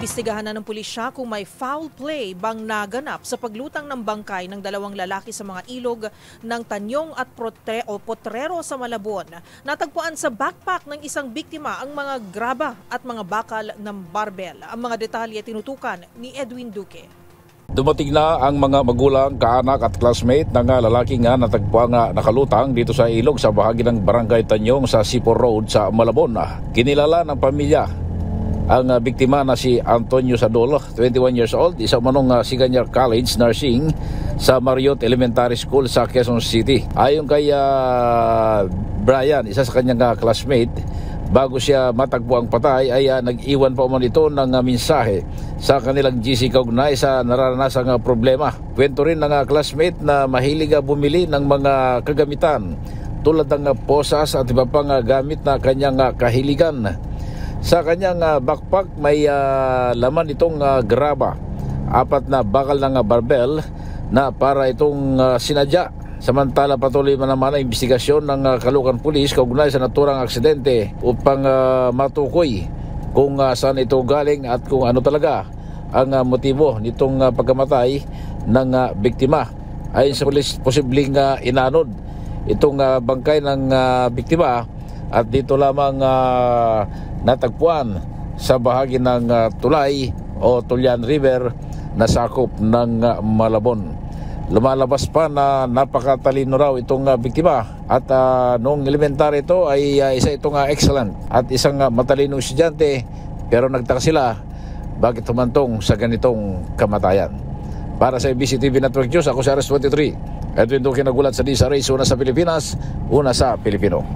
Iniimbestigahan na ng pulisya kung may foul play bang naganap sa paglutang ng bangkay ng dalawang lalaki sa mga ilog ng Tanyong at Potrero sa Malabon. Natagpuan sa backpack ng isang biktima ang mga graba at mga bakal ng barbel. Ang mga detalye tinutukan ni Edwin Duque. Dumating na ang mga magulang, kaanak at classmate ng lalaki nga natagpuan nga nakalutang dito sa ilog sa bahagi ng Barangay Tanyong sa Sipor Road sa Malabon. Kinilala ng pamilya ang biktima na si Antonio Sadolo, 21 years old, isa manong Siganyar College Nursing sa Marriott Elementary School sa Quezon City. Ayon kay Brian, isa sa kanyang classmate, bago siya matagpo ang patay ay nag-iwan pa umano ito ng mensahe sa kanilang GC kaugnay sa nararanasang problema. Kwento rin ng classmate na mahilig bumili ng mga kagamitan tulad ng posas at iba pang gamit na kanyang kahiligan. Sa kanyang backpack may laman itong graba, 4 na bakal ng barbel na para itong sinadya. Samantala patuloy naman ang investigasyon ng Caloocan Police kaugnay sa naturang aksidente upang matukoy kung saan ito galing at kung ano talaga ang motibo nitong pagkamatay ng biktima. Ayon sa pulis, posibleng inanod itong bangkay ng biktima at dito lamang natagpuan sa bahagi ng Tulay o Tulyan River na sakop ng Malabon. Lumalabas pa na napakatalino raw itong biktima at noong elementary ito ay isa itong excellent at isang matalinong estudyante, pero nagtaka sila bakit humantong sa ganitong kamatayan. Para sa ABS-CBN Network News, ako si RS23 Edwin Duque, nagulat sa DZRH, una sa Pilipinas, una sa Pilipino.